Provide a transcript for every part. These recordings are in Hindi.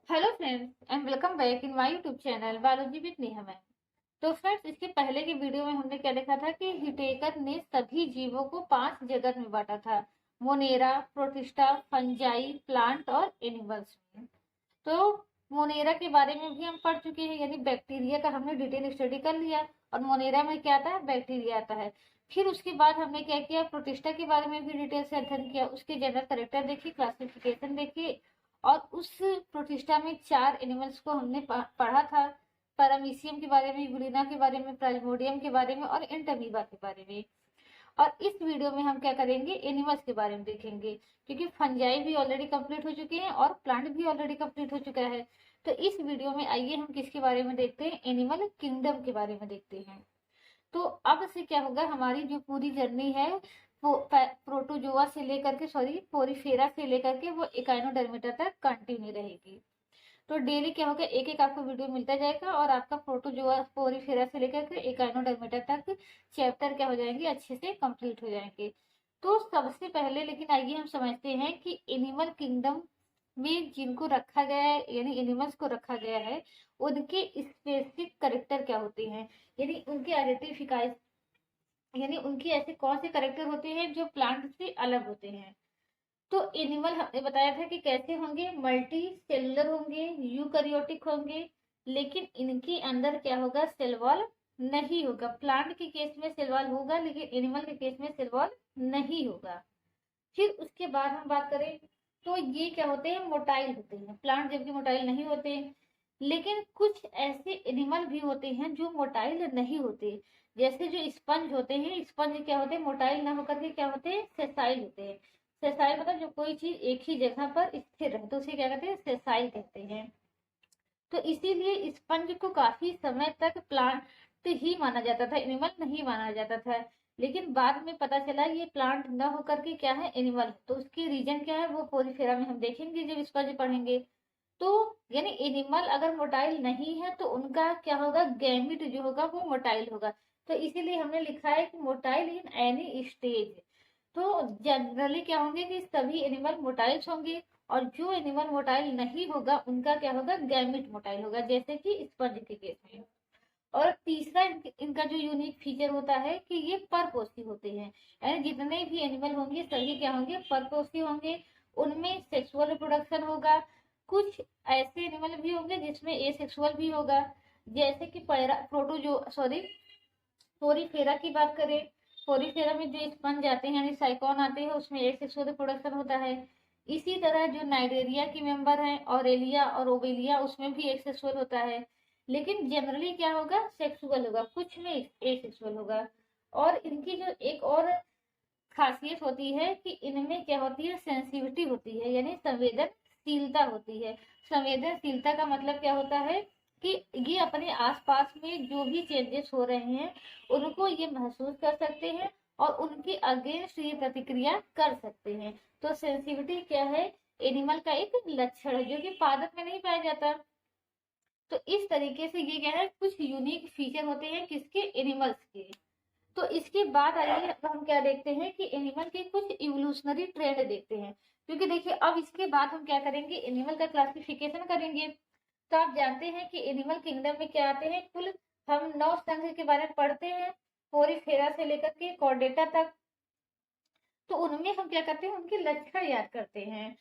Hello friends and welcome back in my YouTube channel biology with Neha ma'am. तो फ्रेंड्स, इसके पहले की वीडियो में हमने क्या देखा था कि हिटेकर ने सभी जीवों को 5 जगत में बांटा था। मोनेरा, प्रोटिस्टा, फंजाई, प्लांट और एनिमल्स में। तो मोनेरा के बारे में भी हम पढ़ चुके हैं, यानी बैक्टीरिया का हमने डिटेल स्टडी कर लिया। और मोनेरा में क्या आता है? बैक्टीरिया आता है। फिर उसके बाद हमने क्या किया? प्रोटिस्टा के बारे में भी डिटेल से अध्ययन किया, उसके जनरल कैरेक्टर देखिए, क्लासिफिकेशन देखिए। और उस प्रोटिस्टा में 4 एनिमल्स को हमने पढ़ा था। पैरामीशियम के बारे में, यूलिना के बारे में, प्लाज्मोडियम के बारे में और एंटमीबा के बारे में। और इस वीडियो में हम क्या करेंगे? एनिमल्स के बारे में देखेंगे, क्योंकि फंजाई भी ऑलरेडी कंप्लीट हो चुके हैं और प्लांट भी ऑलरेडी कंप्लीट हो चुका है। तो इस वीडियो में आइए हम किसके बारे में देखते हैं? एनिमल किंगडम के बारे में देखते हैं। तो अब से क्या होगा? हमारी जो पूरी जर्नी है वो प्रोटोजोआ से लेकर के, सॉरी, पोरीफेरा से लेकर के वो इकाइनोडर्मिटा तक कंटिन्यू रहेगी। तो डेली क्या होगा? एक एक आपको वीडियो मिलता जाएगा और आपका प्रोटोजोआ पोरीफेरा से लेकर के इकाइनोडर्मिटा तक चैप्टर क्या हो जाएंगे? अच्छे से कंप्लीट हो जाएंगे। तो सबसे पहले लेकिन आइए हम समझते हैं कि एनिमल किंगडम में जिनको रखा गया है, यानी एनिमल्स को रखा गया है, उनके स्पेसिफिक करेक्टर क्या होते हैं, यानी उनके आइडेंटिफिकाई, यानी उनके ऐसे कौन से करेक्टर होते हैं जो प्लांट से अलग होते हैं। तो एनिमल हमने बताया था कि कैसे होंगे? मल्टी सेलुलर होंगे, यूकैरियोटिक होंगे। लेकिन इनके अंदर क्या होगा? सेल वॉल नहीं होगा। प्लांट के केस में सेल वॉल होगा, लेकिन एनिमल के केस में सेल वॉल नहीं होगा। फिर उसके बाद हम बात करें तो ये क्या होते हैं? मोटाइल होते हैं। प्लांट जबकि मोटाइल नहीं होते। लेकिन कुछ ऐसे एनिमल भी होते हैं जो मोटाइल नहीं होते। जैसे जो स्पंज होते हैं, स्पंज क्या होते हैं? मोटाइल ना होकर के क्या होते हैं? सेसाइल होते हैं। सेसाइल मतलब जो कोई चीज एक ही जगह पर स्थिर है, तो उसे क्या कहते हैं? सेसाइल कहते हैं। तो इसीलिए स्पंज को काफी समय तक प्लांट ही माना जाता था, एनिमल नहीं माना जाता था। लेकिन बाद में पता चला ये प्लांट न होकर के क्या है? एनिमल। तो उसकी रीजन क्या है? वो पोरीफेरा में हम देखेंगे जब स्पंज पढ़ेंगे। तो यानी एनिमल अगर मोटाइल नहीं है तो उनका क्या होगा? गैमिट जो होगा वो मोटाइल होगा। तो इसीलिए हमने लिखा है कि मोटाइल इन एनी स्टेज। तो जनरली क्या होंगे कि सभी एनिमल मोटाइल्स होंगे, और जो एनिमल मोटाइल नहीं होगा उनका क्या होगा? गैमिट मोटाइल होगा, जैसे कि स्पंज के केस में। और तीसरा इनका जो यूनिक फीचर होता है कि ये परपोषी होते हैं। यानी जितने भी एनिमल होंगे सभी क्या होंगे? परपोषी होंगे। उनमें सेक्सुअल रिप्रोडक्शन होगा। कुछ ऐसे एनिमल भी होंगे जिसमें एसेक्सुअल भी होगा, जैसे कि प्रोटोजो सॉरी पोरीफेरा की बात करें। पोरीफेरा में जो स्पंज आते हैं यानी साइकॉन आते हैं, उसमें एक सेक्सुअल रिप्रोडक्शन होता है। इसी तरह जो नाइडेरिया की मेंबर हैं, ऑरेलिया और ओवेलिया, उसमें भी एक सेक्सुअल होता है। लेकिन जनरली क्या होगा? सेक्सुअल होगा, कुछ में एक सेक्सुअल होगा। और इनकी जो एक और खासियत होती है कि इनमें क्या होती है? सेंसिटिविटी होती है, यानी संवेदनशीलता होती है। संवेदनशीलता का मतलब क्या होता है कि ये अपने आसपास में जो भी चेंजेस हो रहे हैं उनको ये महसूस कर सकते हैं और उनके अगेंस्ट ये प्रतिक्रिया कर सकते हैं। तो सेंसिटिविटी क्या है? एनिमल का एक लक्षण है जो कि पादप में नहीं पाया जाता। तो इस तरीके से ये क्या है? कुछ यूनिक फीचर होते हैं किसके? एनिमल्स के। तो इसके बाद आइए अब हम क्या देखते हैं कि एनिमल के कुछ इवोल्यूशनरी ट्रेंड देखते हैं। क्योंकि देखिए अब इसके बाद हम क्या करेंगे? एनिमल का क्लासिफिकेशन करेंगे। तो आप जानते हैं कि एनिमल किंगडम में क्या आते हैं? कुल हम 9 संघ के बारे में पढ़ते हैं, पोरीफेरा से लेकर के कॉर्डेटा तक। तो उनमें हम क्या करते हैं? उनके लक्षण याद करते हैं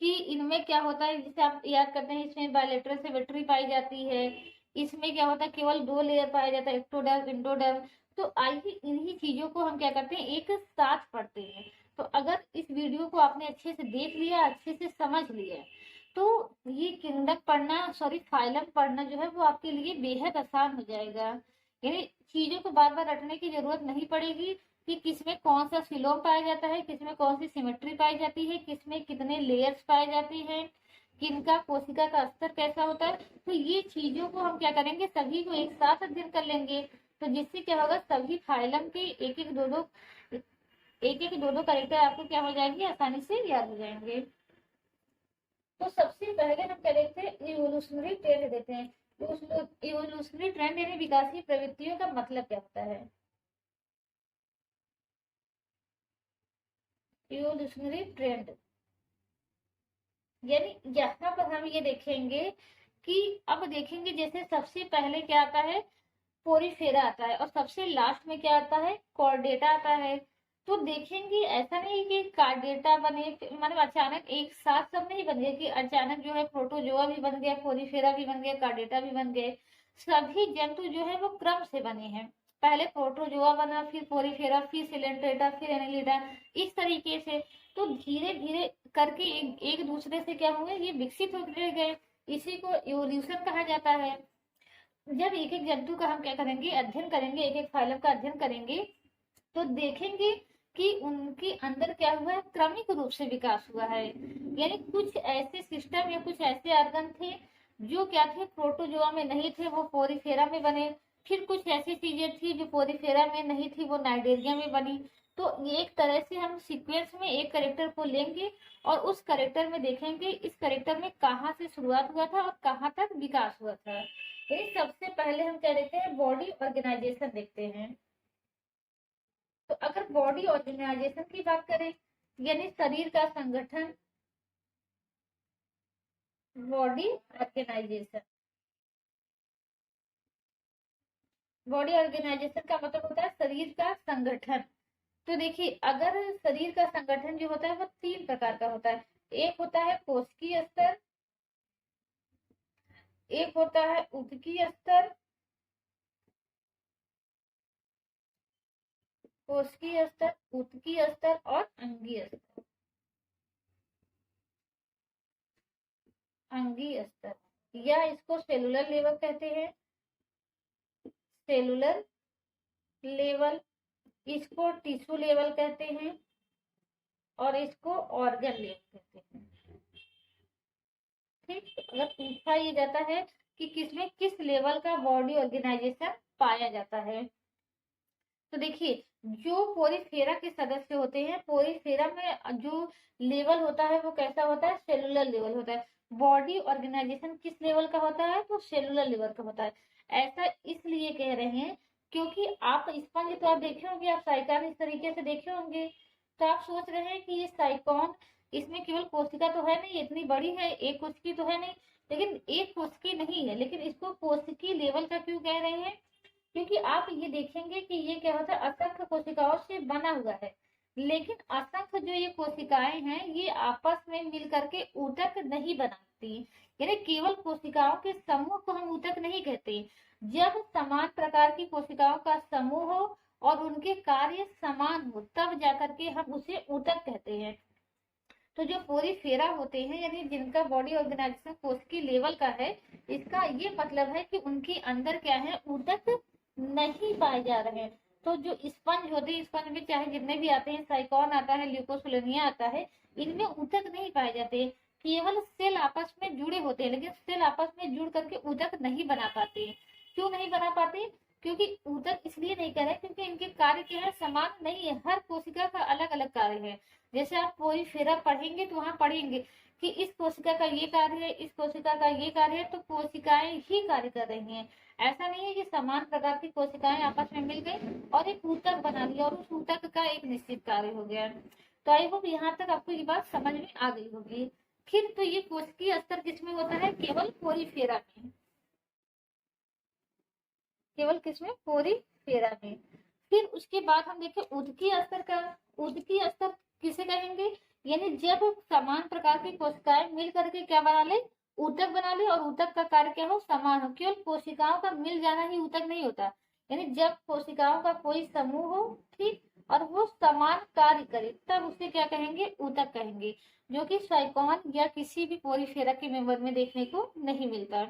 कि इनमें क्या होता है। जैसे आप याद करते हैं, इसमें बायलेटरल सिमेट्री पाई जाती है। इसमें क्या होता है? केवल 2 लेयर पाया जाता है, एक्टोडर्म, इंडोडर्म। तो आइए इन्हीं चीजों को हम क्या करते हैं? एक साथ पढ़ते हैं। तो अगर इस वीडियो को आपने अच्छे से देख लिया, अच्छे से समझ लिया, तो ये किंगडम पढ़ना, सॉरी, फाइलम पढ़ना जो है वो आपके लिए बेहद आसान हो जाएगा। यानी चीजों को बार बार रटने की जरूरत नहीं पड़ेगी कि किसमें कौन सा फिलोम पाया जाता है, किसमें कौन सी सिमेट्री पाई जाती है, किसमें कितने लेयर्स पाए जाते हैं, किनका कोशिका का स्तर कैसा होता है। तो ये चीजों को हम क्या करेंगे? सभी को एक साथ अध्ययन कर लेंगे। तो जिससे क्या होगा? सभी फाइलम के एक एक दो दो करेक्टर आपको क्या हो जाएंगे? आसानी से याद हो जाएंगे। तो सबसे पहले हम क्या देखते हैं? इवोल्यूशनरी ट्रेंड देते हैं। इवोल्यूशनरी ट्रेंड यानी विकासीय प्रवृत्तियों का मतलब क्या होता है? इवोल्यूशनरी ट्रेंड यानी यहाँ पर हम ये देखेंगे कि अब देखेंगे जैसे सबसे पहले क्या आता है, पोरीफेरा आता है, और सबसे लास्ट में क्या आता है, कॉर्डेटा आता है। तो देखेंगे ऐसा नहीं कि कार्डेटा बने, मतलब अचानक एक साथ सब नहीं बन गया कि अचानक जो है प्रोटोजोआ भी बन गया, पोरीफेरा भी बन गया, कार्डेटा भी बन गए। सभी जंतु जो है वो क्रम से बने हैं। पहले प्रोटोजोआ बना, फिर पोरीफेरा, फिर सिलेंट्रेटा, फिर एनेलिडा, इस तरीके से। तो धीरे धीरे करके एक दूसरे से क्या होंगे, ये विकसित होते गए। इसी को इवोल्यूशन कहा जाता है। जब एक एक जंतु का हम क्या करेंगे, अध्ययन करेंगे, एक एक फाइलम का अध्ययन करेंगे, तो देखेंगे कि उनके अंदर क्या हुआ है, क्रमिक रूप से विकास हुआ है। यानी कुछ ऐसे सिस्टम या कुछ ऐसे ऑर्गन थे जो क्या थे, प्रोटोजोआ में नहीं थे, वो पोरीफेरा में बने। फिर कुछ ऐसी चीजें थी जो पोरीफेरा में नहीं थी, वो नाइडेरिया में बनी। तो एक तरह से हम सीक्वेंस में एक करेक्टर को लेंगे और उस करेक्टर में देखेंगे इस करेक्टर में कहाँ से शुरुआत हुआ था और कहाँ तक विकास हुआ था। यानी सबसे पहले हम क्या देखते हैं, बॉडी ऑर्गेनाइजेशन देखते हैं। तो अगर बॉडी ऑर्गेनाइजेशन की बात करें, यानी शरीर का संगठन, बॉडी ऑर्गेनाइजेशन। बॉडी ऑर्गेनाइजेशन का मतलब होता है शरीर का संगठन। तो देखिए, अगर शरीर का संगठन जो होता है वो 3 प्रकार का होता है। एक होता है कोशिकीय स्तर, एक होता है उतकीय स्तर, कोशिकीय स्तर, उतकीय स्तर और अंगीय स्तर। अंगीय स्तर या इसको सेलुलर लेवल कहते हैं, सेलुलर लेवल, इसको टिश्यू लेवल कहते हैं और इसको ऑर्गन लेवल कहते हैं। ठीक, अगर पूछा ये जाता है कि किसमें किस लेवल का बॉडी ऑर्गेनाइजेशन पाया जाता है, तो देखिए जो पोरीफेरा के सदस्य होते हैं, पोरीफेरा में जो लेवल होता है वो कैसा होता है, सेलुलर लेवल होता है। बॉडी ऑर्गेनाइजेशन किस लेवल का होता है, तो सेलुलर लेवल का होता है। ऐसा इसलिए कह रहे हैं क्योंकि आप स्पंज तो आप देखे होंगे, आप साइकॉन इस तरीके से देखे होंगे, तो आप सोच रहे हैं कि ये साइकॉन, इसमें केवल कोशिका तो है नहीं, इतनी बड़ी है, एक कोशिकी तो है नहीं, लेकिन एक कोशिकी नहीं है, लेकिन इसको कोशिकी लेवल का क्यों कह रहे हैं, क्योंकि आप ये देखेंगे कि ये क्या होता है, असंख्य कोशिकाओं से बना हुआ है। लेकिन असंख्य जो ये कोशिकाएं हैं ये आपस में मिल करके ऊतक नहीं बनाती। यानी केवल कोशिकाओं के समूह को हम ऊतक नहीं कहते। जब समान प्रकार की कोशिकाओं का समूह हो और उनके कार्य समान हो तब जाकर के हम उसे ऊतक कहते हैं। तो जो पोरीफेरा होते हैं, यानी जिनका बॉडी ऑर्गेनाइजेशन कोशिकीय लेवल का है, इसका ये मतलब है कि उनके अंदर क्या है, ऊतक नहीं पाए जा रहे हैं। तो जो स्पंज होते हैं, स्पंज में चाहे जितने भी आते हैं, साइकॉन आता है, ल्यूकोसुलेनिया आता है, इनमें ऊतक नहीं पाए जाते। केवल सेल आपस में जुड़े होते हैं, लेकिन सेल आपस में जुड़ करके ऊतक नहीं बना पाते। क्यों नहीं बना पाते, क्योंकि ऊतक इसलिए नहीं कर रहे क्योंकि इनके कार्य क्या है, समान नहीं है। हर कोशिका का अलग अलग कार्य है। जैसे आप पोरीफेरा पढ़ेंगे तो वहां पढ़ेंगे कि इस कोशिका का ये कार्य है, इस कोशिका का ये कार्य है, तो कोशिकाएं ही कार्य कर रही हैं। ऐसा नहीं है कि समान प्रकार की कोशिकाएं आपस में मिल गई और एक ऊतक बना लिया और उस ऊतक का एक निश्चित कार्य हो गया। तो आई होप यहाँ तक आपको ये बात समझ में आ गई होगी। फिर तो ये कोशिकीय स्तर किसमें होता है, केवल पोरीफेरा में, केवल किसमें, पोरीफेरा में। फिर उसके बाद हम देखें उदकीय स्तर का। उदकीय स्तर किसे कहेंगे, यानी जब समान प्रकार की कोशिकाएं मिल करके क्या बना ले, ऊतक बना ले, और ऊतक का कार्य क्या हो, समान हो। केवल कोशिकाओं का मिल जाना ही ऊतक नहीं होता। यानी जब कोशिकाओं का कोई समूह हो, ठीक, और वो समान कार्य करे, तब उसे क्या कहेंगे, ऊतक कहेंगे, जो कि साइकॉन या किसी भी पोरीफेरा के मेंबर में देखने को नहीं मिलता।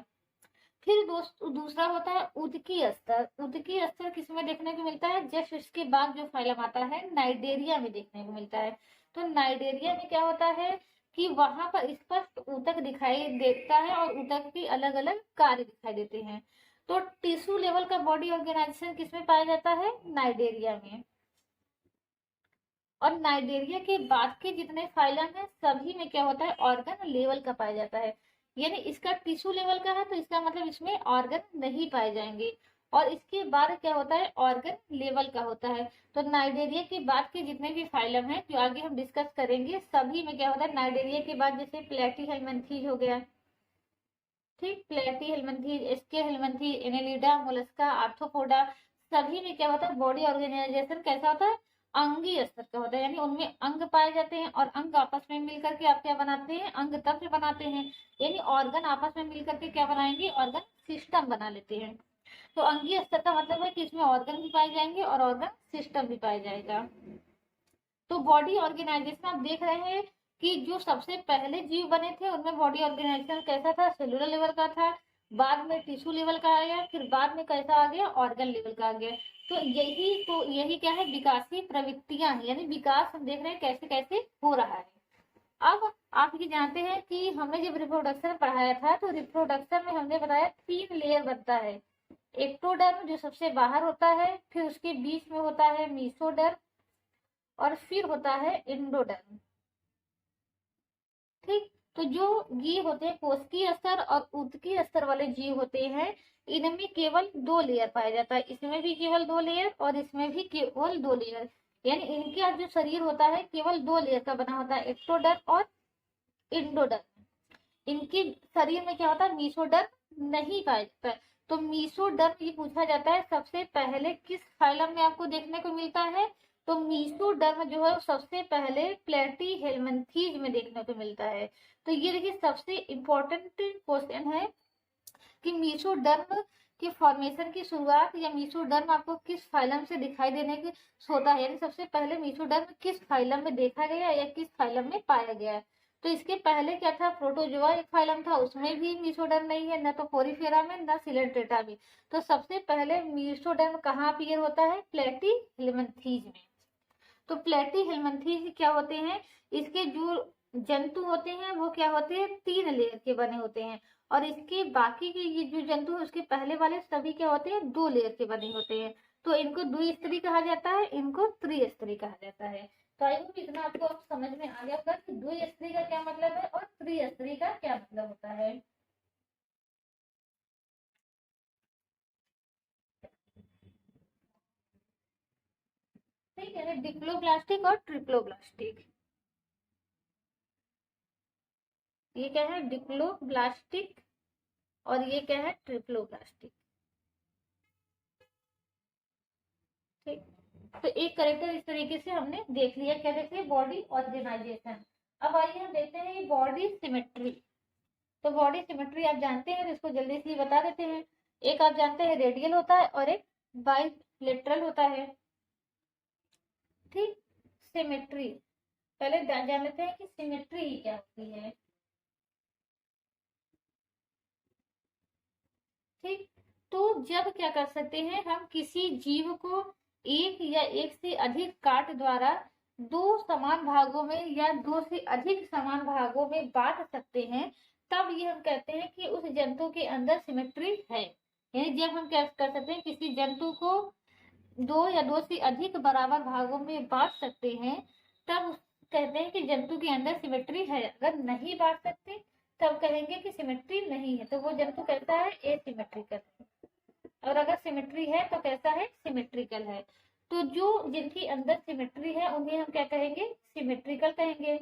फिर दूसरा होता है उदकीय स्तर। उदकीय स्तर किसमें देखने को मिलता है, जस्ट इसके बाद जो फाइलम आता है नाइडेरिया में देखने को मिलता है। तो नाइडेरिया में क्या होता है कि वहां पर स्पष्ट ऊतक दिखाई देता है और ऊतक के अलग अलग कार्य दिखाई देते हैं। तो टिश्यू लेवल का बॉडी ऑर्गेनाइजेशन किसमें पाया जाता है, नाइडेरिया में। और नाइडेरिया के बाद के जितने फाइलम है सभी में क्या होता है, ऑर्गन लेवल का पाया जाता है। यानी इसका टिश्यू लेवल का है तो इसका मतलब इसमें ऑर्गन नहीं पाए जाएंगे। और इसके बाद क्या होता है, ऑर्गन लेवल का होता है। तो नाइडेरिया के बाद के जितने भी फाइलम हैं जो आगे हम डिस्कस करेंगे, सभी में क्या होता है, नाइडेरिया के बाद जैसे प्लेटीहेल्मिन्थीज हो गया, ठीक, प्लेटीहेल्मिन्थीज, एस्केहेल्मिन्थीज, एनेलिडा, मोलस्का, आर्थ्रोपोडा, सभी में क्या होता है, बॉडी ऑर्गेनाइजेशन कैसा होता है, अंगीय स्तर का होता है, यानी उनमें अंग पाए जाते हैं और अंग आपस में मिलकर के आप क्या बनाते हैं, अंग तंत्र बनाते हैं, यानी ऑर्गन आपस में मिलकर के क्या बनाएंगे, ऑर्गन सिस्टम बना लेते हैं। तो अंगीय स्तर का मतलब है कि इसमें ऑर्गन भी पाए जाएंगे और ऑर्गन सिस्टम भी पाया जाएगा। तो बॉडी ऑर्गेनाइजेशन आप देख रहे हैं कि जो सबसे पहले जीव बने थे उनमें बॉडी ऑर्गेनाइजेशन कैसा था, सेलुलर लेवल का था, बाद में टिश्यू लेवल का आ गया, फिर बाद में कैसा आ गया, ऑर्गन लेवल का आ गया। तो यही क्या है, विकासीय प्रवृत्तियां, यानी विकास हम देख रहे हैं कैसे कैसे हो रहा है। अब आप ये जानते हैं कि हमने जब रिप्रोडक्शन पढ़ाया था तो रिप्रोडक्शन में हमने बताया 3 लेयर बनता है, एक्टोडर्म जो सबसे बाहर होता है, फिर उसके बीच में होता है मीसोडर्म, और फिर होता है एंडोडर्म, ठीक। तो जो जीव होते हैं कोशिकीय स्तर और ऊतकीय स्तर वाले जीव होते हैं, इनमें केवल 2 लेयर पाया जाता है, इसमें भी केवल 2 लेयर और इसमें भी केवल 2 लेयर, यानी इनका जो शरीर होता है केवल 2 लेयर का बना होता है, एक्टोडर्म और एंडोडर्म। इनके शरीर में क्या होता है, मीसोडर्म नहीं पाया जाता है। तो मीसोडर्म ये पूछा जाता है सबसे पहले किस फाइलम में आपको देखने को मिलता है, तो मीसोडर्म जो है सबसे पहले प्लेटीहेल्मिन्थीज में देखने को मिलता है। तो ये देखिए सबसे इम्पोर्टेंट क्वेश्चन है कि मीसोडर्म के फॉर्मेशन की शुरुआत या मीसोडर्म आपको किस फाइलम से दिखाई देने की होता है, यानी सबसे पहले मीसोडर्म किस फाइलम में देखा गया या किस फाइलम में पाया गया है। तो इसके पहले क्या था, प्रोटोजोआ एक फाइलम था, उसमें भी मीसोडर्म नहीं है, न तो पोरीफेरा में न सिलेंट्रेटा में। तो सबसे पहले मीसोडर्म कहाँ अपीयर होता है, प्लेटीहेल्मिन्थीज में। तो प्लेटीहेल्मिन्थीज क्या होते हैं, इसके जो जंतु होते हैं वो क्या होते हैं, 3 लेयर के बने होते हैं, और इसके बाकी के ये जो जंतु है उसके पहले वाले सभी क्या होते हैं, 2 लेयर के बने होते हैं। तो इनको द्विस्तरीय कहा जाता है, इनको त्रिस्तरीय कहा जाता है। तो आई होप इतना आपको अब समझ में आ गया होगा कि द्विस्तरीय का क्या मतलब है और त्रिस्तरीय का क्या मतलब होता है। ठीक है, डिप्लोब्लास्टिक और ट्रिप्लोब्लास्टिक, ये क्या है, डिप्लोब्लास्टिक और ये क्या है, ट्रिप्लोब्लास्टिक, ठीक। तो एक करेक्टर इस तरीके से हमने देख लिया, क्या देख लिया, बॉडी ऑर्गेनाइजेशन। अब आइए हम देखते हैं बॉडी सिमेट्री। तो बॉडी सिमेट्री आप जानते हैं, तो इसको जल्दी से बता देते हैं। एक आप जानते हैं रेडियल होता है और एक बाइलेटरल होता है, ठीक। सिमेट्री पहले जान लेते हैं कि सिमेट्री क्या होती है, ठीक। तो जब क्या कर सकते हैं हम, किसी जीव को एक या एक से अधिक काट द्वारा 2 समान भागों में या 2 से अधिक समान भागों में बांट सकते हैं, तब ये हम कहते हैं कि उस जंतु के अंदर सिमेट्री है। यानी जब हम क्या कर सकते हैं, किसी जंतु को 2 या 2 से अधिक बराबर भागों में बांट सकते हैं, तब कहते हैं कि जंतु के अंदर सिमेट्री है। अगर नहीं बांट सकते तब कहेंगे कि सिमेट्री नहीं है, तो वो जंतु कैसा है, एसिमेट्रिकल है। और अगर सिमेट्री है तो कैसा है, सिमेट्रिकल है। तो जो जिनके अंदर सिमेट्री है उन्हें हम क्या कहेंगे, सिमेट्रिकल कहेंगे।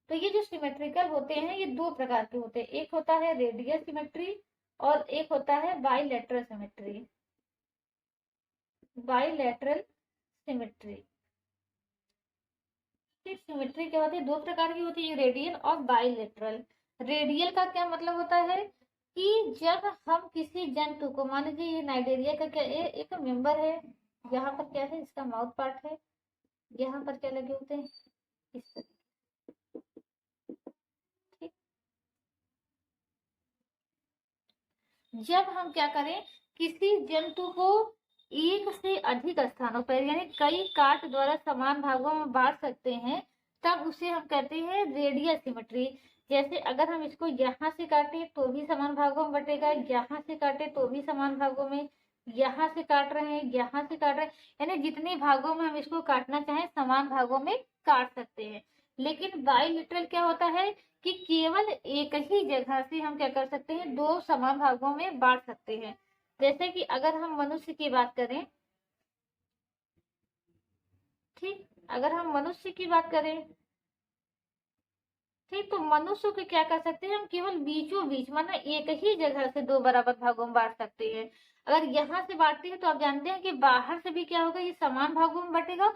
तो ये जो सिमेट्रिकल होते हैं ये 2 प्रकार के होते हैं, एक होता है रेडियल सिमेट्री और एक होता है bilateral symmetry. Bilateral symmetry, symmetry क्या होती है, 2 प्रकार की होती है, रेडियल और बाइलेटरल। रेडियल का क्या मतलब होता है कि जब हम किसी जंतु को, मान लीजिए ये नाइडेरिया का क्या एक मेंबर है, यहाँ पर क्या है, इसका माउथ पार्ट है, यहाँ पर क्या लगे होते हैं, इस तरह, ठीक। जब हम क्या करें, किसी जंतु को एक से अधिक स्थानों पर यानी कई काट द्वारा समान भागों में बांट सकते हैं, तब उसे हम कहते हैं रेडियल सिमेट्री। जैसे अगर हम इसको यहाँ से काटे तो भी समान भागों में बटेगा, यहाँ से काटे तो भी समान भागों में, यहाँ से काट रहे हैं, यहाँ से काट रहे हैं, यानी जितने भागों में हम इसको काटना चाहें समान भागों में काट सकते हैं। लेकिन बाइलेटरल क्या होता है कि केवल एक ही जगह से हम क्या कर सकते हैं, 2 समान भागों में बांट सकते हैं। जैसे कि अगर हम मनुष्य की बात करें, ठीक, अगर हम मनुष्य की बात करें, ठीक, तो मनुष्य को क्या कर सकते हैं हम, केवल बीचों बीच माना एक ही जगह से दो बराबर भागों में बांट सकते हैं। अगर यहाँ से बांटते हैं तो आप जानते हैं कि बाहर से भी क्या होगा, ये समान भागों में बटेगा,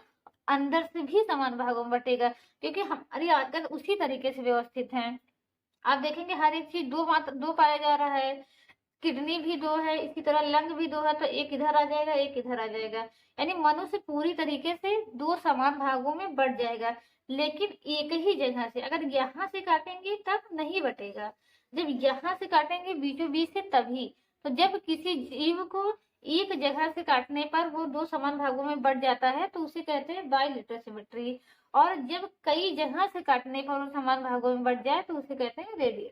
अंदर से भी समान भागों में बटेगा, क्योंकि हमारी आदत उसी तरीके से व्यवस्थित है। आप देखेंगे हर एक चीज दो मात्र दो पाया जा रहा है, किडनी भी दो है, इसी तरह लंग भी दो है, तो एक इधर आ जाएगा एक इधर आ जाएगा, यानी मनुष्य पूरी तरीके से दो समान भागों में बट जाएगा। लेकिन एक ही जगह से अगर यहाँ से काटेंगे तब नहीं बटेगा, जब यहाँ से काटेंगे बीचों बीच से तभी। तो जब किसी जीव को एक जगह से काटने पर वो दो समान भागों में बट जाता है तो उसे कहते हैं बाइलेटरल सिमेट्री, और जब कई जगह से काटने पर वो समान भागों में बट जाए तो उसे कहते हैं रेडियल।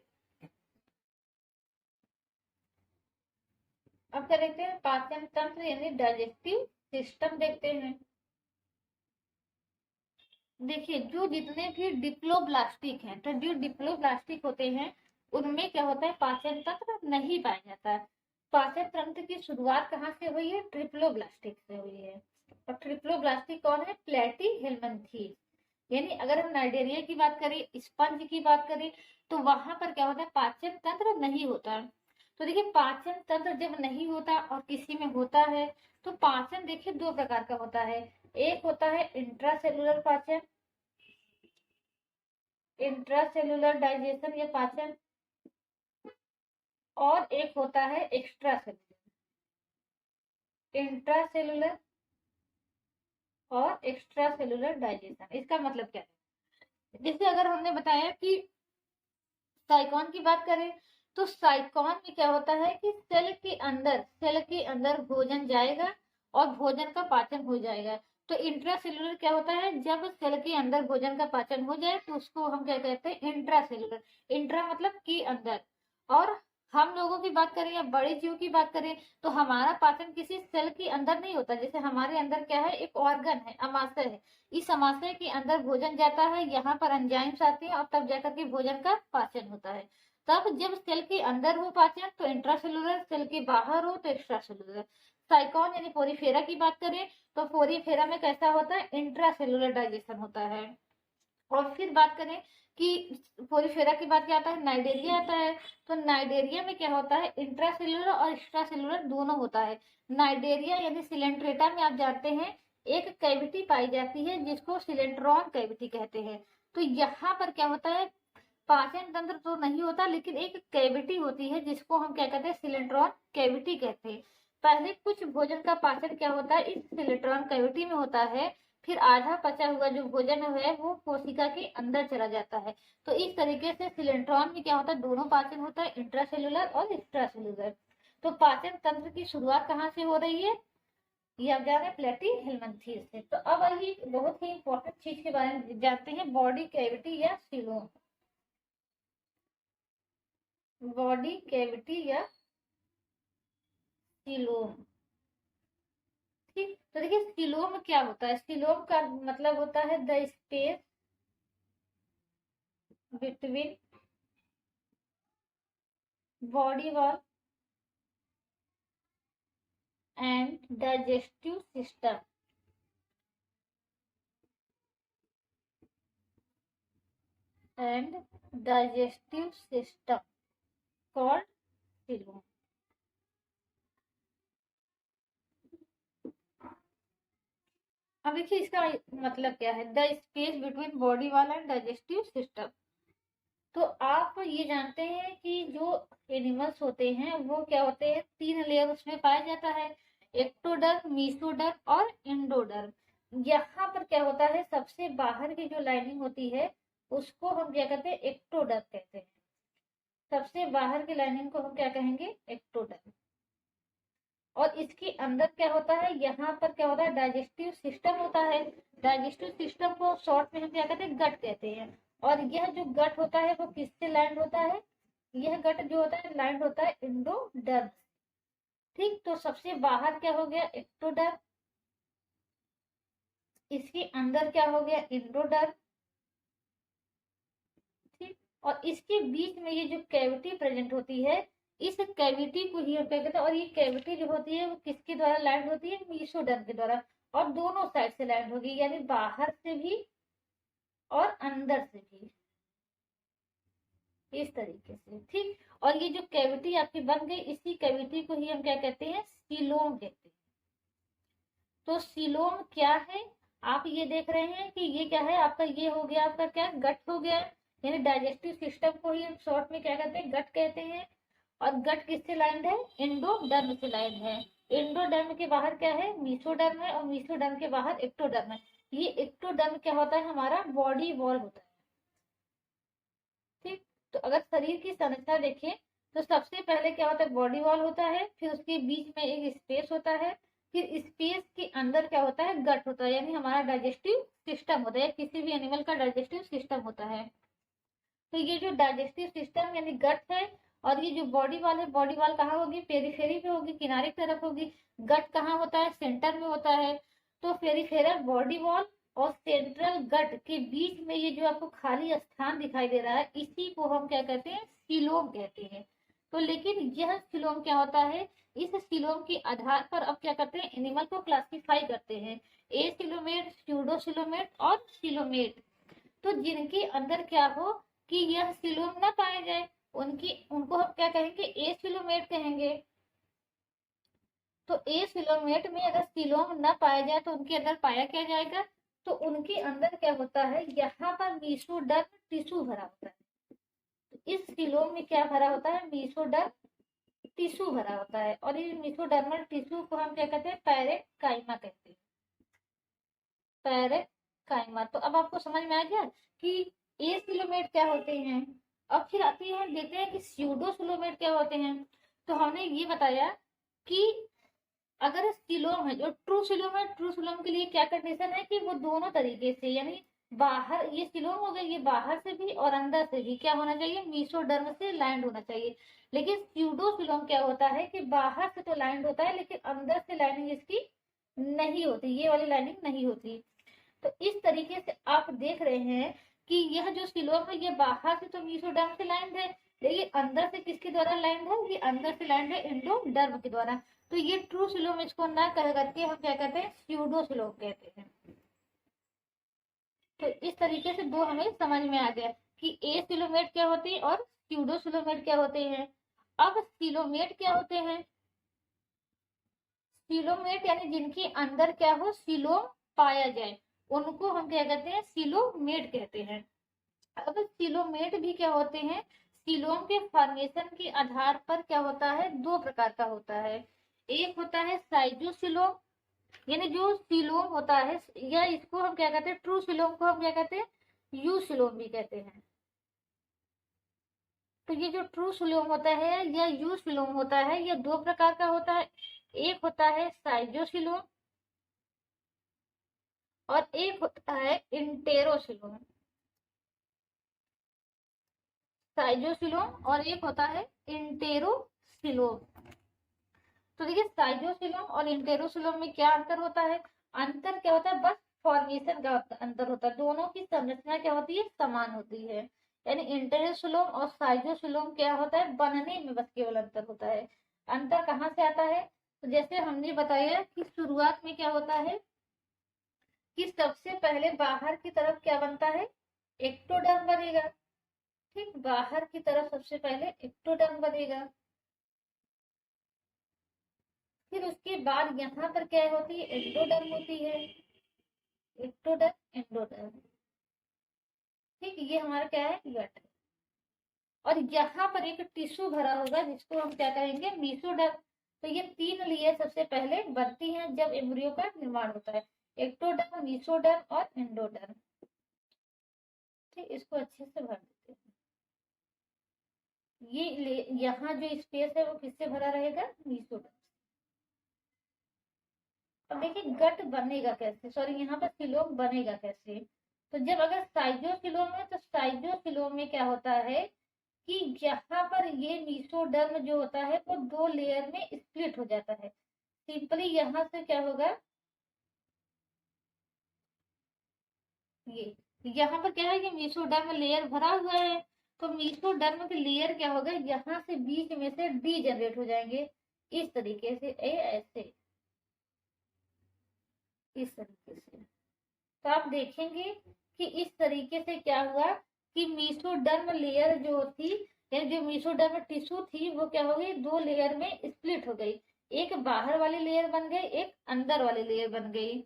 अब क्या देखते हैं, पाचन तंत्र यानी डाइजेस्टिव सिस्टम देखते हैं। देखिए जो जितने भी डिप्लोब्लास्टिक हैं, तो जो डिप्लोब्लास्टिक होते हैं उनमें क्या होता है, पाचन तंत्र नहीं पाया जाता है। पाचन तंत्र की शुरुआत कहाँ से हुई है, ट्रिप्लोब्लास्टिक से हुई है। और ट्रिप्लोब्लास्टिक कौन है, प्लेटी हेलमिंथेस। यानी अगर हम नाइजीरिया की बात करें, स्पंज की बात करें, तो वहां पर क्या होता है, पाचन तंत्र नहीं होता। तो देखिए पाचन तंत्र जब नहीं होता और किसी में होता है, तो पाचन देखिए दो प्रकार का होता है। एक होता है इंट्रासेलुलर पाचन, इंट्रासेलुलर डाइजेशन या पाचन, और एक होता है एक्स्ट्रा सेलुलर, इंट्रासेलुलर और एक्स्ट्रा सेलुलर डाइजेशन। इसका मतलब क्या है, जैसे अगर हमने बताया कि साइकॉन की बात करें, तो साइकॉन में क्या होता है कि सेल के अंदर भोजन जाएगा और भोजन का पाचन हो जाएगा। तो इंट्रासेलुलर क्या होता है, जब सेल के अंदर भोजन का पाचन हो जाए तो उसको हम क्या कहते हैं, इंट्रासेलुलर। इंट्रा मतलब के अंदर। और हम लोगों की बात करें या बड़े जीव की बात करें, तो हमारा पाचन किसी सेल के अंदर नहीं होता। जैसे हमारे अंदर क्या है, एक ऑर्गन है, अमाशय है, इस अमाशय के अंदर भोजन जाता है, यहाँ पर एंजाइम्स आते हैं और तब जाकर के भोजन का पाचन होता है। तब जब सेल के अंदर हो पाचन तो इंट्रासेलुलर, सेल के बाहर हो तो एक्स्ट्रा सेलुलर। साइकॉन यानी पोरीफेरा की बात करें तो पोरीफेरा में कैसा होता है, इंट्रासेलुलर डाइजेशन होता है। और फिर बात करें कि पोरीफेरा के बाद क्या आता है, नाइडेरिया आता है। तो नाइडेरिया में क्या होता है, इंट्रासेलुलर और एक्स्ट्रासेलुलर दोनों होता है। नाइडेरिया यानी सिलेंट्रेटा में आप जानते हैं एक कैविटी पाई जाती है जिसको सिलेंट्रॉन कैविटी कहते हैं। तो यहाँ पर क्या होता है, पाचन तंत्र तो नहीं होता लेकिन एक कैविटी होती है जिसको हम क्या कहते हैं, सिलेंट्रॉन कैविटी कहते हैं। पहले कुछ भोजन का पाचन क्या होता है, इस सिलेंट्रॉन कैविटी में होता है, फिर आधा पचा हुआ जो भोजन है वो कोशिका के अंदर चला जाता है। तो इस तरीके से सिलेंट्रॉन में क्या होता है, दोनों पाचन होता है, इंट्रासेलुलर और एक्स्ट्रासेलुलर। तो पाचन तंत्र की शुरुआत कहाँ से हो रही है, ये आप जान रहे हैं प्लेटी हेलमिंथेस से। तो अब अभी बहुत ही इंपॉर्टेंट चीज के बारे में जानते हैं, बॉडी कैविटी या सीलोम। बॉडी कैविटी या सीलोम, ठीक। तो देखिए सीलोम क्या होता है, सीलोम का मतलब होता है the space between body wall and digestive system, and digestive system called coelom. अब देखिए इसका मतलब क्या है, the space between body wall and digestive system. तो आप ये जानते हैं कि जो एनिमल्स होते हैं वो क्या होते हैं, तीन लेयर उसमें पाया जाता है, एक्टोडर्म, मीसोडर्म और एंडोडर्म। यहाँ पर क्या होता है, सबसे बाहर की जो लाइनिंग होती है उसको हम क्या कहते हैं, एक्टोडर्म कहते हैं। सबसे बाहर की लाइनिंग को हम क्या कहेंगे, एक्टोडर्म। और इसके अंदर क्या होता है, यहाँ पर क्या होता है, डाइजेस्टिव सिस्टम होता है। डाइजेस्टिव सिस्टम को शॉर्ट में हम क्या कहते हैं, गट कहते हैं। और यह जो गट होता है वो किससे लैंड होता है, यह गट जो होता है लैंड होता है एंडोडर्म, ठीक। तो सबसे बाहर क्या हो गया, एक्टोडर्म, इसके अंदर क्या हो गया, एंडोडर्म, ठीक। और इसके बीच में ये जो कैविटी प्रेजेंट होती है इस कैविटी को ही हम क्या कहते हैं, और ये कैविटी जो होती है वो किसके द्वारा लैंड होती है, मीसोडर्म के द्वारा, और दोनों साइड से लैंड होगी, यानी बाहर से भी और अंदर से भी, इस तरीके से। ठीक, और ये जो कैविटी आपकी बन गई, इसी कैविटी को ही हम क्या कहते हैं, सीलोम कहते हैं। तो सीलोम क्या है, आप ये देख रहे हैं कि ये क्या है आपका, ये हो गया आपका क्या, गट हो गया, यानी डाइजेस्टिव सिस्टम को ही हम शॉर्ट में क्या कहते हैं, गट कहते हैं। और गट किससे लाइंड है, एंडोडर्म से लाइंड है। एंडोडर्म के बाहर क्या है, मीसोडर्म है, और मीसोडर्म के बाहर एक्टोडर्म है। ये एक्टोडर्म क्या होता है, हमारा बॉडी वॉल होता है। ठीक, तो अगर शरीर की संरचना देखें तो सबसे पहले क्या होता है, बॉडी वॉल होता है, फिर उसके बीच में एक स्पेस होता है, फिर स्पेस के अंदर क्या होता है, गट होता है, यानी हमारा डाइजेस्टिव सिस्टम होता है, किसी भी एनिमल का डाइजेस्टिव सिस्टम होता है। तो ये जो डाइजेस्टिव सिस्टम यानी गट है, और ये जो बॉडी वाल है, बॉडी वाल कहाँ होगी, पेरिफेरी पे होगी, किनारे की तरफ होगी। गट कहाँ होता है, सेंटर में होता है। तो पेरिफेरल बॉडी वॉल और सेंट्रल गट के बीच में ये जो आपको खाली स्थान दिखाई दे रहा है, इसी को हम क्या कहते हैं, सीलोम कहते हैं। तो लेकिन यह सीलोम क्या होता है, इस सीलोम के आधार पर अब क्या करते हैं, एनिमल को क्लासिफाई करते हैं, ए सिलोमेट, स्यूडो सिलोमेट और सिलोमेट। तो जिनके अंदर क्या हो कि यह सीलोम ना पाए जाए, उनको हम क्या कहेंगे, ए सिलोमेट कहेंगे। तो ए सिलोमेट में अगर सीलोम न पाया जाए तो उनके अंदर पाया क्या जाएगा, तो उनके अंदर क्या होता है, यहाँ पर मीसोडर्म टिश्यू भरा होता है। तो इस सीलोम में क्या भरा होता है, मीसोडर्म टिश्यू भरा होता है, और इस मीसोडर्मल टिश्यू को हम क्या कहते हैं, पैरेकाइमा कहते हैं, पैरेकाइमा। तो अब आपको समझ में आ गया कि ए सिलोमेट क्या होते हैं। अब फिर आती है, देखते हैं कि स्यूडो सिलोमेट क्या होते हैं। तो हमने ये बताया कि अगर सिलोम है, जो ट्रू सिलोम है, ट्रू सिलोम के लिए क्या कंडीशन है कि वो दोनों तरीके से, यानी बाहर, ये सिलोम हो गया, ये बाहर से भी और अंदर से भी क्या होना चाहिए, मीसोडर्म से लैंड होना चाहिए। लेकिन स्यूडो सिलोम क्या होता है कि बाहर से तो लैंड होता है, लेकिन अंदर से लाइनिंग इसकी नहीं होती, ये वाली लाइनिंग नहीं होती। तो इस तरीके से आप देख रहे हैं कि यह जो सिलोम है, ये बाहर से तो मीसोडर्म से लैंड है, लेकिन अंदर से किसके द्वारा लैंड है, ये अंदर से लैंड है एंडोडर्म के द्वारा। तो ये ट्रू सिलोम इसको ना कह करके हम क्या कहते हैं, स्यूडो सिलोम कहते हैं। तो इस तरीके से दो हमें समझ में आ गया कि ए सिलोमेट क्या होती है और स्यूडो सिलोमेट क्या होते हैं। अब सिलोमेट क्या होते हैं, सिलोमेट यानी जिनके अंदर क्या हो, सिलोम पाया जाए, उनको हम क्या कहते हैं, सिलोमेट कहते हैं। अब सिलोमेट भी क्या होते हैं, सिलोम के फॉर्मेशन के आधार पर क्या होता है, दो प्रकार का होता है। एक होता है साइजोसिलोम, यानी जो सिलोम होता है, या इसको हम क्या कहते हैं, ट्रू सिलोम को हम क्या कहते हैं, यू सिलोम भी कहते हैं। तो ये जो ट्रू सिलोम होता है या यू सिलोम होता है, ये दो प्रकार का होता है। एक होता है साइजोसिलोम और एक होता है इंटेरोसिलोम। साइजोसिलोम और एक होता है इंटेरोसिलोम। तो देखिए साइजोसिलोम और इंटेरोसिलोम में क्या अंतर होता है, अंतर क्या होता है, बस फॉर्मेशन का अंतर होता है, दोनों की संरचना क्या होती है, समान होती है। यानी इंटेरोसिलोम और साइजोसिलोम क्या होता है, बनने में बस केवल अंतर होता है। अंतर कहाँ से आता है, तो जैसे हमने बताया कि शुरुआत में क्या होता है कि सबसे पहले बाहर की तरफ क्या बनता है, एक्टोडर्म बनेगा। ठीक, बाहर की तरफ सबसे पहले एक्टोडर्म बनेगा, फिर उसके बाद यहाँ पर क्या होती है, एंडोडर्म होती है, एक्टोडर्म एंडोडर्म। ठीक, ये हमारा क्या है, गट। और यहाँ पर एक टिश्यू भरा होगा जिसको हम क्या कहेंगे, मीसोडर्म। तो ये तीन लेयर सबसे पहले बनती हैं जब एम्ब्रियो का निर्माण होता है, एक्टोडर्म, मीसोडर्म और एंडोडर्म। ठीक, इसको अच्छे से भर देते हैं। ये यहाँ जो स्पेस है वो किससे भरा रहेगा, मीसोडर्म। अब देखिए गट बनेगा कैसे, सॉरी यहाँ पर सिलोम बनेगा कैसे। तो जब अगर साइजोसिलोम है तो साइजोसिलोम में क्या होता है कि यहाँ पर ये मीसोडर्म जो होता है वो दो लेयर में स्प्लिट हो जाता है। सिंपली यहाँ से क्या होगा, ये यहाँ पर क्या है कि मीसोडर्म लेयर भरा हुआ है, तो मीसोडर्म के लेयर क्या होगा, यहाँ से बीच में से डी जनरेट हो जाएंगे इस तरीके से, ऐसे इस तरीके से। तो आप देखेंगे कि इस तरीके से क्या हुआ कि मीसोडर्म लेयर जो थी, यानी जो मीसोडर्म टिश्यू थी, वो क्या हो गई, दो लेयर में स्प्लिट हो गई। एक बाहर वाली लेयर बन गई, एक अंदर वाली लेयर बन गई।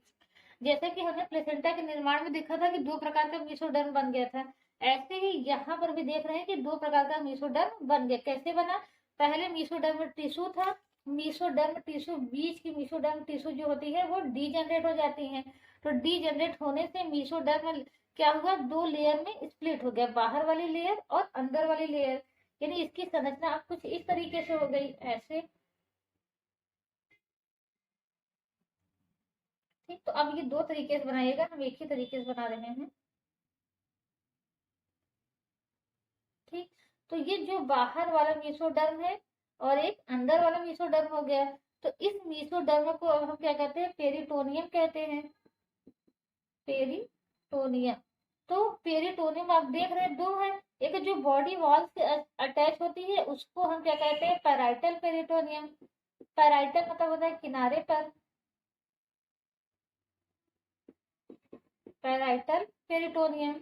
जैसे कि हमने प्लेसेंटा के निर्माण में देखा था कि दो प्रकार का मीसोडर्म बन गया था, ऐसे ही यहाँ पर भी देख रहे हैं कि दो प्रकार का मीसोडर्म बन गया। कैसे बना, पहले मीसोडर्म टिश्यू था, मीसोडर्म टिश्यू, बीच की मीसोडर्म टिश्यू जो होती है वो डीजेनरेट हो जाती है। तो डीजेनरेट होने से मीसोडर्म क्या हुआ, दो लेयर में स्प्लिट हो गया, बाहर वाली लेयर और अंदर वाली लेयर। यानी इसकी संरचना अब कुछ इस तरीके से हो गई, ऐसे। ठीक, तो अब ये दो तरीके से बनाइएगा, हम एक ही तरीके से बना रहे हैं। ठीक, तो ये जो बाहर वाला मीसोडर्म है और एक अंदर वाला मीसोडर्म हो गया। तो इस मीसोडर्म को अब हम क्या कहते हैं, पेरिटोनियम कहते हैं, पेरिटोनियम। तो पेरिटोनियम आप देख रहे हैं दो है, एक जो बॉडी वॉल से अटैच होती है उसको हम क्या कहते हैं, पैराइटल पेरिटोनियम। पैराइटल मतलब होता है किनारे पर, पैराइटल पेरिटोनियम।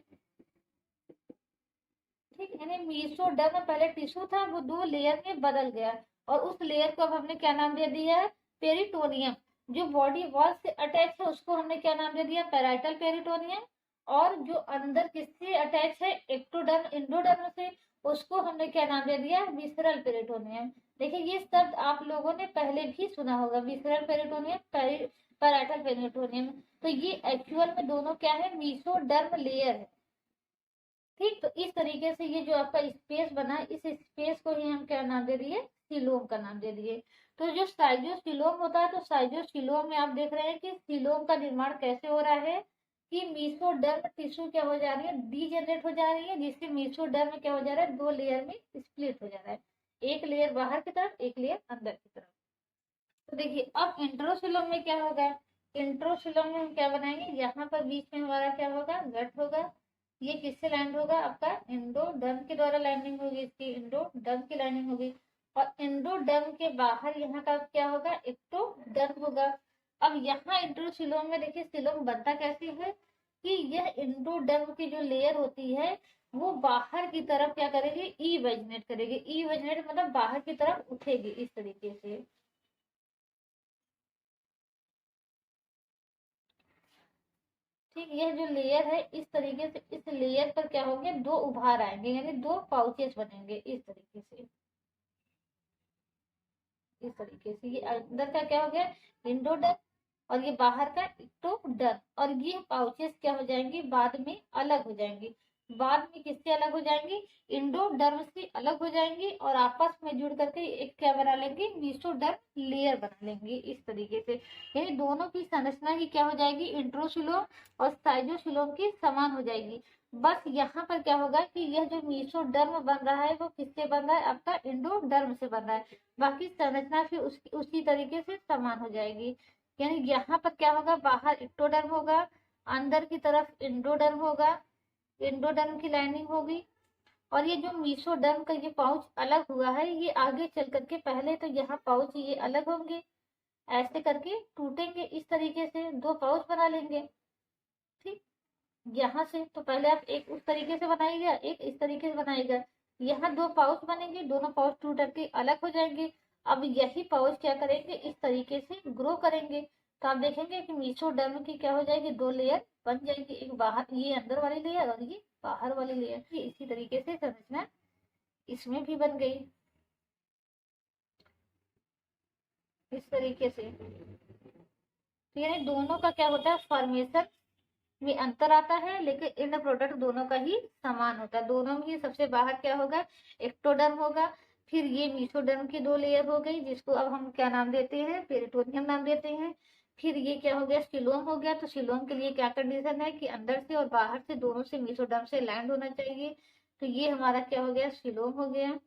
ठीक, यानी मीसोडर्म पहले टिश्यू था, वो दो लेयर में बदल गया और उस लेयर को अब हमने क्या नाम दे दिया है, पेरिटोनियम। जो बॉडी वॉल से अटैच है उसको हमने क्या नाम दे दिया, पैराइटल पेरिटोनियम। और जो अंदर किससे अटैच है, एक्टोडर्म इंडोडर्म से, उसको हमने क्या नाम दे दिया, विसरल पेरिटोनियम। देखिए ये शब्द आप लोगों ने पहले भी सुना होगा, विसरल पेरिटोनियम, पैराइटल पेरिटोनियम। तो ये एक्चुअल में दोनों क्या है, मीसोडर्म लेयर है। ठीक, तो इस तरीके से ये जो आपका स्पेस बना, इस स्पेस को ही हम क्या नाम दे दिए, सिलोम का नाम दे दिए। तो जो साइजोस्टिलोम होता है, तो साइजोस्टिलोम में आप देख रहे हैं कि सिलोम का निर्माण कैसे हो रहा है कि मीसोडर्म टिश्यू क्या हो जा रही है, डीजेनरेट हो जा रही है, जिससे मीसोडर्म क्या हो जा रहा है, दो लेयर में स्प्लिट हो जा रहा है, एक लेयर बाहर की तरफ, एक लेयर अंदर की तरफ। तो देखिए अब इंट्रोसिलोम में क्या होगा, इंट्रोसिलोम में हम क्या बनाएंगे, यहाँ पर बीच में हमारा क्या होगा, गट होगा। ये किससे लैंड होगा, आपका एंडोडर्म के द्वारा लैंडिंग होगी, इसकी एंडोडर्म की लैंडिंग होगी। और एंडोडर्म के बाहर यहाँ का क्या होगा, एक्टोडर्म होगा। अब यहाँ इंट्रोसिलोम में देखिए सिलोम बनता कैसे है कि यह एंडोडर्म की जो लेयर होती है वो बाहर की तरफ क्या करेगी, ई वेजनेट करेगी। ई वेजनेट मतलब बाहर की तरफ उठेगी इस तरीके से। ठीक, यह जो लेयर है इस तरीके से, इस लेयर पर क्या होंगे, दो उभार आएंगे, यानी दो पाउचेस बनेंगे इस तरीके से, इस तरीके से। ये अंदर का क्या हो गया, इंडोडर्म, और ये बाहर का एक्टोडर्म। और ये पाउचेस क्या हो जाएंगी, बाद में अलग हो जाएंगी। बाद में किससे अलग हो जाएंगी, इंडोडर्म से अलग हो जाएंगी और आपस में जुड़ करके एक क्या बना लेंगे, मीसोडर्म लेयर बना लेंगे इस तरीके से। यानी दोनों की संरचना ही क्या हो जाएगी, इंट्रोसिलोम और साइजोसिलोम की समान हो जाएगी। बस यहाँ पर क्या होगा कि यह जो मीसोडर्म बन रहा है वो किससे बन रहा है, आपका इंडोडर्म से बन रहा है। बाकी संरचना फिर उसी तरीके से समान हो जाएगी। यानी यहाँ पर क्या होगा, बाहर एक्टोडर्म होगा, अंदर की तरफ इंडोडर्म होगा, इंडोडर्म की लाइनिंग होगी। और ये जो मीसोडर्म का ये पाउच अलग हुआ है, ये आगे चल करके पहले तो यहाँ पाउच ये अलग होंगे, ऐसे करके टूटेंगे, इस तरीके से दो पाउच बना लेंगे। ठीक, यहाँ से तो पहले आप एक उस तरीके से बनाइएगा, एक इस तरीके से बनाइएगा। यहाँ दो पाउच बनेंगे, दोनों पाउच टूट करके अलग हो जाएंगे। अब यही पाउच क्या करेंगे, इस तरीके से ग्रो करेंगे। तो आप देखेंगे कि मीसोडर्म की क्या हो जाएगी, दो लेयर बन जाएगी, एक बाहर, ये अंदर वाली लेयर और ये बाहर वाली लेयर। इसी तरीके से संरचना इसमें भी बन गई इस तरीके से। तो यानी दोनों का क्या होता है, फॉर्मेशन में अंतर आता है, लेकिन एंड प्रोडक्ट दोनों का ही समान होता है। दोनों में ही सबसे बाहर क्या होगा, एक्टोडर्म होगा। फिर ये मीसोडर्म की दो लेयर हो गई, जिसको अब हम क्या नाम देते हैं, पेरिटोनियम नाम देते हैं। फिर ये क्या हो गया, सिलोम हो गया। तो सिलोम के लिए क्या कंडीशन है कि अंदर से और बाहर से दोनों से मीसोडर्म से लैंड होना चाहिए। तो ये हमारा क्या हो गया, सिलोम हो गया।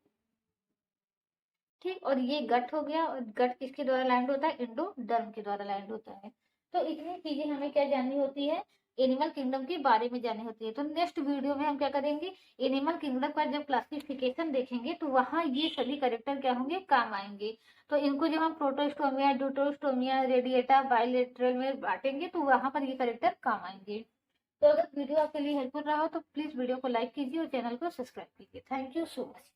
ठीक, और ये गट हो गया, और गट किसके द्वारा लैंड होता है, इंडोडर्म के द्वारा लैंड होता है। तो इतनी चीजें हमें क्या जाननी होती है, एनिमल किंगडम के बारे में जानी होती है। तो नेक्स्ट वीडियो में हम क्या करेंगे, एनिमल किंगडम का जब क्लासिफिकेशन देखेंगे तो वहाँ ये सभी कैरेक्टर क्या होंगे, काम आएंगे। तो इनको जब हम प्रोटोस्टोमिया, ड्यूटोस्टोमिया, रेडिएटा, बाइलेटरल में बांटेंगे तो वहां पर ये कैरेक्टर काम आएंगे। तो अगर वीडियो आपके लिए हेल्पफुल रहा हो तो प्लीज वीडियो को लाइक कीजिए और चैनल को सब्सक्राइब कीजिए। Thank you so much.